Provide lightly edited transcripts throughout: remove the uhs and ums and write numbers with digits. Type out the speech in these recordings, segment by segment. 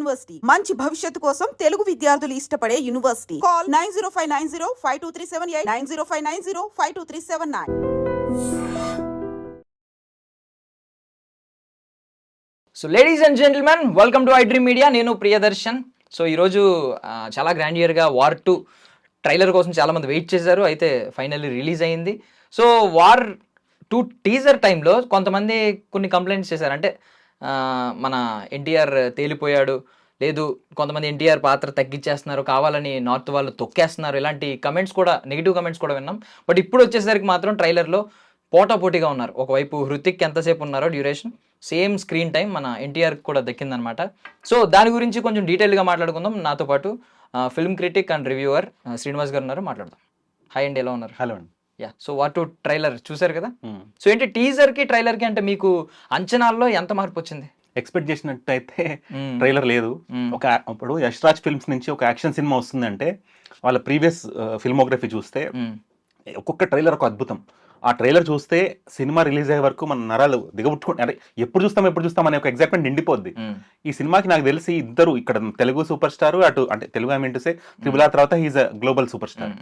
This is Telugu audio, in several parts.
యూనివర్సిటీ మంచి భవిష్యత్తు కోసం తెలుగు విద్యార్థులు ఇష్టపడే university. Call 9059052378 9059052379. So ladies and gentlemen, welcome to iDream media. నేను ప్రియదర్శన్. సో ఈరోజు చాలా గ్రాండియర్గా వార్ 2 ట్రైలర్ కోసం చాలామంది వెయిట్ చేశారు. అయితే ఫైనల్లీ రిలీజ్ అయింది. సో వార్ 2 టీజర్ టైంలో కొంతమంది కొన్ని కంప్లైంట్స్ చేశారు. అంటే మన ఎన్టీఆర్ తేలిపోయాడు, లేదు కొంతమంది ఎన్టీఆర్ పాత్ర తగ్గించేస్తున్నారు, కావాలని నార్త్ వాళ్ళు తొక్కేస్తున్నారు, ఇలాంటి కమెంట్స్ కూడా, నెగిటివ్ కమెంట్స్ కూడా విన్నాం. బట్ ఇప్పుడు వచ్చేసరికి మాత్రం ట్రైలర్లో పోటాపోటీగా ఉన్నారు. ఒకవైపు హృతిక్ ఎంతసేపు ఉన్నారో డ్యూరేషన్, సేమ్ స్క్రీన్ టైం మన ఎన్టీఆర్ కూడా దక్కిందనమాట. సో దాని గురించి కొంచెం డీటెయిల్గా మాట్లాడుకుందాం. నాతో పాటు film critic and reviewer Srinivas గారు ఉన్నారు, మాట్లాడదాం. హాయ్ అండి, ఎలా ఉన్నారు? హలో అండి. యా, సో వార్ 2 ట్రైలర్ చూసారు కదా. సో ఏంటి టీజర్కి ట్రైలర్కి అంటే మీకు అంచనాల్లో ఎంత మార్పు వచ్చింది? ఎక్స్పెక్ట్ చేసినట్టయితే ట్రైలర్ లేదు. ఇప్పుడు యష్ రాజ్ ఫిల్మ్స్ నుంచి ఒక యాక్షన్ సినిమా వస్తుందంటే వాళ్ళ ప్రీవియస్ ఫిల్మోగ్రఫీ చూస్తే ఒక్కొక్క ట్రైలర్ ఒక అద్భుతం. ఆ ట్రైలర్ చూస్తే సినిమా రిలీజ్ అయ్యే వరకు మన నరాలు దిగబుట్టుకుంటే, అంటే ఎప్పుడు చూస్తాం అనే ఒక ఎగ్జైట్మెంట్ నిండిపోద్ది. ఈ సినిమాకి నాకు తెలిసి ఇద్దరు ఇక్కడ తెలుగు సూపర్ స్టార్, అటు అంటే తెలుగు ఐ త్రిబుల్ ఆర్ తర్వాత he's a global super star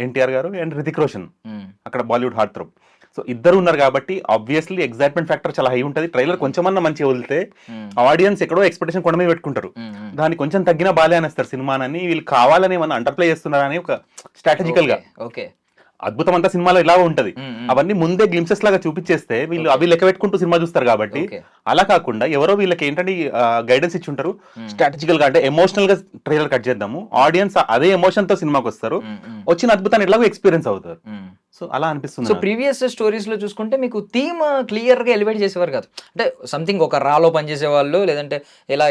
NTR గారు అండ్ హృతిక్ రోషన్, అక్కడ బాలీవుడ్ హార్ట్ థ్రోబ్. సో ఇద్దరు ఉన్నారు కాబట్టి ఆబ్వియస్లీ ఎగ్జైట్మెంట్ ఫ్యాక్టర్ చాలా హై ఉంటుంది. ట్రైలర్ కొంచెమన్నా మంచిగా వదిలితే ఆడియన్స్ ఎక్కడో ఎక్స్పెక్టేషన్ కొండ మీద పెట్టుకుంటారు, దాన్ని కొంచెం తగ్గినా బాలే అనేస్తారు సినిమానని. వీళ్ళు కావాలని ఏమన్నా అండర్ప్లే చేస్తున్నారని ఒక స్ట్రాటజికల్ గా అద్భుతం అంతా సినిమాలో ఇలా ఉంటది. అవన్నీ ముందే గ్లింప్సెస్ లాగా చూపించేస్తే వీళ్ళు అవి లెక్క పెట్టుకుంటూ సినిమా చూస్తారు. కాబట్టి అలా కాకుండా ఎవరో వీళ్ళకి ఏంటంటే గైడెన్స్ ఇచ్చి ఉంటారు, స్ట్రాటజికల్ గా అంటే ఎమోషనల్ గా ట్రైలర్ కట్ చేద్దాము, ఆడియన్స్ అదే ఎమోషన్ తో సినిమాకి వస్తారు, వచ్చిన అద్భుతాన్ని ఎలాగో ఎక్స్పీరియన్స్ అవుతారు. సో అలా అనిపిస్తుంది. సో ప్రీవియస్ స్టోరీస్ లో చూసుకుంటే మీకు థీమ్ క్లియర్ గా ఎలివేట్ చేసేవారు కాదు. అంటే సంథింగ్ ఒక రాలో పనిచేసే వాళ్ళు, లేదంటే ఇలా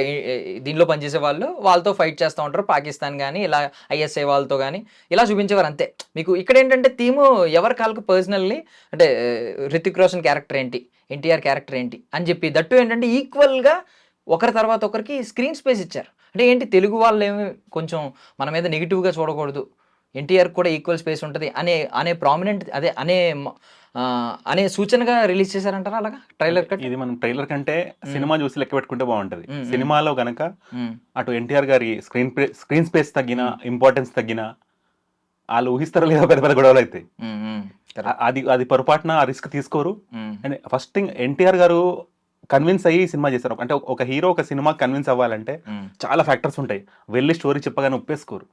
దీనిలో పనిచేసే వాళ్ళు వాళ్ళతో ఫైట్ చేస్తూ ఉంటారు, పాకిస్తాన్ కానీ ఇలా ఐఎస్ఐ వాళ్ళతో కానీ ఇలా చూపించేవారు అంతే. మీకు ఇక్కడ ఏంటంటే థీమ్ ఎవరి కాళ్ళకు పర్సనల్లీ, అంటే హృతిక్ రోషన్ క్యారెక్టర్ ఏంటి, ఎన్టీఆర్ క్యారెక్టర్ ఏంటి అని చెప్పి దట్టు ఏంటంటే ఈక్వల్ గా ఒకరి తర్వాత ఒకరికి స్క్రీన్ స్పేస్ ఇచ్చారు. అంటే ఏంటి, తెలుగు వాళ్ళు ఏమి కొంచెం మన మీద నెగిటివ్గా చూడకూడదు, ఎన్టీఆర్ కూడా ఈక్వల్ స్పేస్ ఉంటుంది అనే ప్రామినెంట్ అనే సూచనగా రిలీజ్ చేశారంటారా అలాగా ట్రైలర్ కట్? ఇది మనం ట్రైలర్ కంటే సినిమా చూసి లెక్క పెట్టుకుంటే బాగుంటది. సినిమాలో గనక అటు ఎన్టీఆర్ గారి స్క్రీన్ స్పేస్ తగ్గిన, ఇంపార్టెన్స్ తగ్గిన, వాళ్ళు ఊహిస్తారో లేదా పెద్ద పెద్ద గొడవలు అయితే అది పొరపాటున ఆ రిస్క్ తీసుకోరు. అండ్ ఫస్ట్ థింగ్, ఎన్టీఆర్ గారు కన్విన్స్ అయ్యి సినిమా చేస్తారు. అంటే ఒక హీరో ఒక సినిమా కన్విన్స్ అవ్వాలంటే చాలా ఫ్యాక్టర్స్ ఉంటాయి. వెళ్ళి స్టోరీ చెప్పగానే ఒప్పేసుకోరు,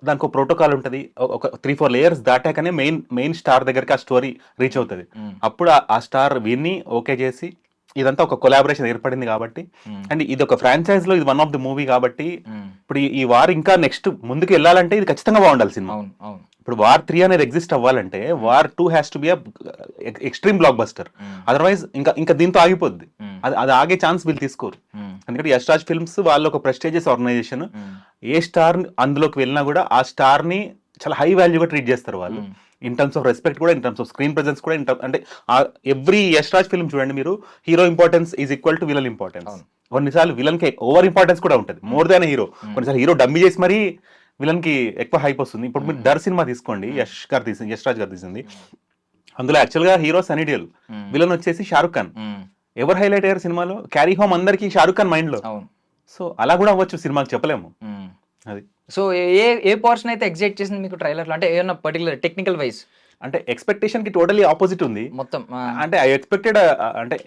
దానికి ఒక ప్రోటోకాల్ ఉంటుంది. ఒక 3-4 లేయర్స్ దాటాకనే మెయిన్ స్టార్ దగ్గరికి ఆ స్టోరీ రీచ్ అవుతుంది. అప్పుడు ఆ స్టార్ విన్ని ఓకే చేసి ఇదంతా ఒక కొలాబరేషన్ ఏర్పడింది కాబట్టి, అండ్ ఇది ఒక ఫ్రాంచైజ్ లో ఇది వన్ ఆఫ్ ది మూవీ కాబట్టి ఇప్పుడు ఈ వార్ ఇంకా నెక్స్ట్ ముందుకు వెళ్ళాలంటే ఇది ఖచ్చితంగా బాగుండాలి సినిమా. ఇప్పుడు వార్ 3 అనేది ఎగ్జిస్ట్ అవ్వాలంటే war 2 has to be extreme block buster. Otherwise ఇంకా దీంతో ఆగిపోద్ది. అది ఆగే ఛాన్స్ వీళ్ళు తీసుకోరు. ఎందుకంటే యష్ రాజ్ ఫిల్మ్స్ వాళ్ళు ఒక ప్రెస్టీజియస్ ఆర్గనైజేషన్. ఏ స్టార్ అందులోకి వెళ్ళినా కూడా ఆ స్టార్ ని చాలా హై వాల్యూగా ట్రీట్ చేస్తారు వాళ్ళు, ఇన్ టర్మ్స్ ఆఫ్ రెస్పెక్ట్ కూడా, in terms off screen presence కూడా. అంటే ఎవ్రీ యష్ రాజ్ ఫిల్మ్ చూడండి మీరు, hero importance is equal to villain importance. కొన్నిసార్లు విలన్ కి ఓవర్ ఇంపార్టెన్స్ కూడా ఉంటుంది, మోర్ దాన్ హీరో. కొన్నిసార్లు హీరో డమ్మీ చేసి మరీ విలన్ కి ఎక్కువ హైప్ వస్తుంది. ఇప్పుడు మీరు డర్ సినిమా తీసుకోండి, యష్ రాజ్ గారు తీసింది. అందులో యాక్చువల్ గా హీరో సనీ డియోల్, విలన్ వచ్చేసి షారుఖ్ ఖాన్. ఎవరు హైలైట్ అయ్యారు సినిమాలో? క్యారీ హోమ్ అందరికి షారుఖ్ ఖాన్ మైండ్ లో. సో అలా కూడా అవ్వచ్చు సినిమాకి, చెప్పలేము అది. సో ఏ పోర్షన్ అయితే ఎగ్జైట్ చేసింది మీకు ట్రైలర్ లో? అంటే ఏమన్నా పర్టికులర్ టెక్నికల్ వైజ్? అంటే ఎక్స్పెక్టేషన్ కి టోటలీ ఆపోజిట్ ఉంది మొత్తం. అంటే ఐ ఎక్స్పెక్టెడ్ అంటే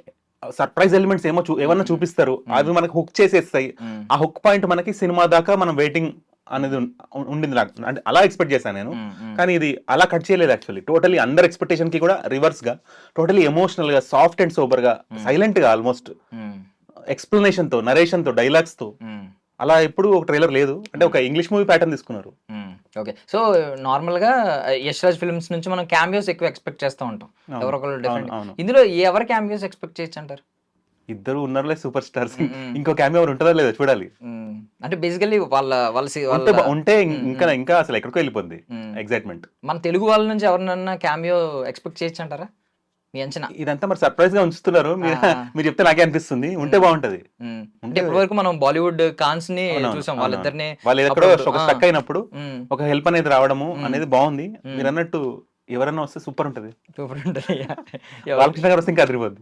సర్ప్రైజ్ ఎలిమెంట్స్ ఏమన్నా చూపిస్తారు, అవి మనకి హుక్ చేసేస్తాయి. ఆ హుక్ పాయింట్ మనకి సినిమా దాకా మనం వెయిటింగ్ అనేది ఉండింది నాకు. అంటే అలా ఎక్స్పెక్ట్ చేశాను నేను, కానీ ఇది అలా కట్ చేయలేదు. యాక్చువల్లీ టోటలీ అందర్ ఎక్స్పెక్టేషన్ కి కూడా రివర్స్ గా, టోటలీ ఎమోషనల్ గా, సాఫ్ట్ అండ్ సోబర్ గా, సైలెంట్ గా, ఆల్మోస్ట్ ఎక్స్ప్లెనేషన్ తో, నరేషన్ తో, డైలాగ్స్ తో అలా ఎప్పుడు ఒక ట్రైలర్ లేదు. అంటే ఒక ఇంగ్లీష్ మూవీ ప్యాటర్న్ తీసుకున్నారు. ఓకే, సో నార్మల్ గా యష్ రాజ్ ఫిల్మ్స్ నుంచి మనం క్యామియోస్ ఎక్కువ ఎక్స్పెక్ట్ చేస్తూ ఉంటాం, ఎవరొకరు డిఫరెంట్. ఇందులో ఎవరు క్యామియోస్ ఎక్స్పెక్ట్ చేయొచ్చు అంటారు? ఇద్దరు ఉన్నారులే సూపర్ స్టార్స్, ఇంకో క్యామియో ఉంటుందా లేదా చూడాలి. అంటే బేసికల్లీ ఉంటే ఇంకా అసలు ఎక్కడికో వెళ్ళిపోద్ది ఎగ్జైట్మెంట్. మన తెలుగు వాళ్ళ నుంచి ఎవరినన్నా క్యామియో ఎక్స్పెక్ట్ చేయొచ్చు అంటారా? మీ అంచనా ఇదంతా మరి సర్ప్రైజ్ గా ఉంచుతున్నారు. మీరు చెప్తే నాకే అనిపిస్తుంది ఉంటే బాగుంటది. అంటే ఇప్పటి వరకు మనం బాలీవుడ్ కాన్స్ ని చూసాం, వాళ్ళిద్దరిని వాళ్ళు ఎక్కడో ఒక స్టక్ అయినప్పుడు ఒక హెల్ప్ అనేది రావడము అనేది బాగుంది. మీరు అన్నట్టు ఎవరన్నా వస్తే సూపర్ ఉంటుంది. సూపర్ ఉంటుంది. బాలకృష్ణ గారు వస్తే ఇంకా అదిరిపోద్ది.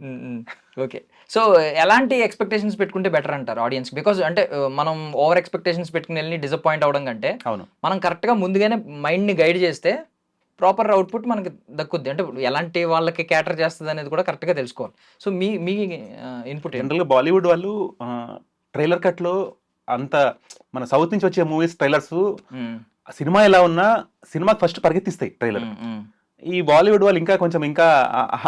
ఓకే. సో ఎలాంటి ఎక్స్పెక్టేషన్స్ పెట్టుకుంటే బెటర్ అంటారు ఆడియన్స్? బికాజ్ అంటే మనం ఓవర్ ఎక్స్పెక్టేషన్స్ పెట్టుకుని వెళ్ళి డిసప్పాయింట్ అవడం కంటే అవును, మనం కరెక్ట్గా ముందుగానే మైండ్ని గైడ్ చేస్తే ప్రాపర్ అవుట్పుట్ మనకి దక్కుద్ది. అంటే ఎలాంటి వాళ్ళకి క్యాటర్ చేస్తుంది అనేది కూడా కరెక్ట్గా తెలుసుకోవాలి. సో మీ ఇన్పుట్ జనరల్గా బాలీవుడ్ వాళ్ళు ట్రైలర్ కట్లో అంత మన సౌత్ నుంచి వచ్చే మూవీస్ ట్రైలర్స్ సినిమా ఎలా ఉన్నా సినిమాకి ఫస్ట్ పరిగెత్తిస్తాయి ట్రైలర్. ఈ బాలీవుడ్ వాళ్ళు ఇంకా కొంచెం ఇంకా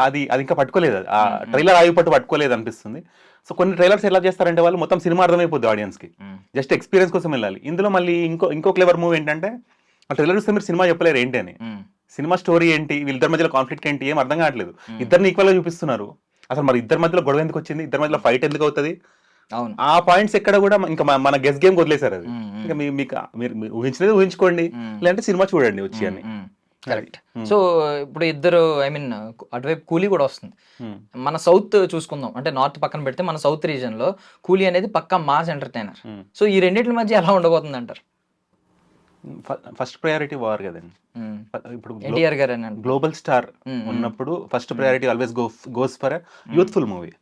అది ఇంకా పట్టుకోలేదు, ఆ ట్రైలర్ పట్టుకోలేదు అనిపిస్తుంది. సో కొన్ని ట్రైలర్స్ ఎలా చేస్తారంటే వాళ్ళు మొత్తం సినిమా అర్థమైపోద్ది ఆడియన్స్ కి, జస్ట్ ఎక్స్పీరియన్స్ కోసం వెళ్ళాలి. ఇందులో మళ్ళీ ఇంకో క్లెవర్ మూవీ ఏంటంటే ఆ ట్రైలర్ చూస్తే మీరు సినిమా చెప్పలేరు ఏంటి అని, సినిమా స్టోరీ ఏంటి, వీళ్ళిద్దరి మధ్యలో కాన్ఫ్లిక్ట్ ఏంటి ఏం అర్థం కావట్లేదు. ఇద్దరిని ఈక్వల్ గా చూపిస్తున్నారు. అసలు మరి ఇద్దరి మధ్యలో గొడవ ఎందుకు వచ్చింది, ఇద్దరి మధ్యలో ఫైట్ ఎందుకు అవుతుంది, ఆ పాయింట్స్ ఎక్కడ కూడా ఇంకా మన గెస్ గేమ్ వదిలేశారు. అది ఇంకా మీరు ఊహించినది ఊహించుకోండి, లేదంటే సినిమా చూడండి వచ్చి అని. కరెక్ట్. సో ఇప్పుడు ఇద్దరు అటువైపు కూలీ కూడా వస్తుంది. మన సౌత్ చూసుకుందాం, అంటే నార్త్ పక్కన పెడితే మన సౌత్ రీజన్ లో కూలీ అనేది పక్కా మాస్ ఎంటర్టైనర్. సో ఈ రెండింటి మధ్య ఎలా ఉండబోతుంది అంటారు? ఫస్ట్ ప్రయారిటీ వార్ కదండి. ఇప్పుడు ఎన్టీఆర్ గారు గ్లోబల్ స్టార్ ఉన్నప్పుడు first priority always goes for youthful movie.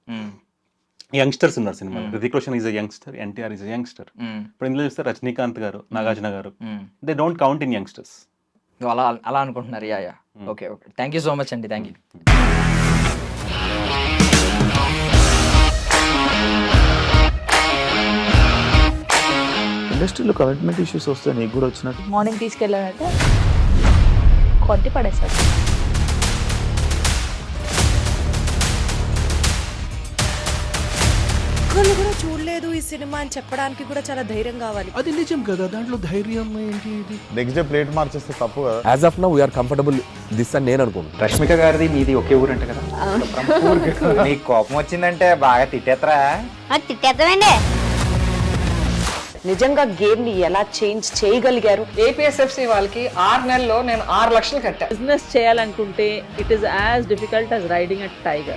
Youngsters ఉన్నారు సినిమాలో. Hrithik Roshan is a youngster, NTR is a youngster. ఇప్పుడు ఇందులో చూస్తే రజనీకాంత్ గారు, నాగార్జున గారు, they don't count in youngsters. అలా అనుకుంటున్నారు. Yeah. Okay. Thank you so much అండి. Thank you. ఇండస్ట్రీలో కమిట్మెంట్ ఇష్యూస్ వస్తే నీకు కూడా వచ్చినట్టు? మార్నింగ్ తీసుకెళ్ళాడంటే కొట్టి పడేస్తాడు. ఒక్కళ్ళు కూడా చూడలేదు ఈ సినిమా అని చెప్పడానికి కూడా చాలా ధైర్యం కావాలి. అది నిజం కదా, దాంట్లో ధైర్యం ఏంటి? ఇది నెక్స్ట్ డే ప్లేట్ మార్చేస్తే తప్పు కదా. As of now we are comfortable this అని నేను అనుకుంటున్నాను. రష్మిక గారిది మీది ఒకే ఊరు అంట కదా? నీకు కోపం వచ్చిందంటే బాగా తిట్టేత్తరా? తిట్టేద్దామండి. నిజంగా గేమ్ ని ఎలా చేంజ్ చేయగలిగారు? ఏపీఎస్ఎఫ్సి వాళ్ళకి 6 నెలల్లో నేను 6 లక్షలు కట్టా. బిజినెస్ చేయాలనుకుంటే it is as difficult as riding a tiger.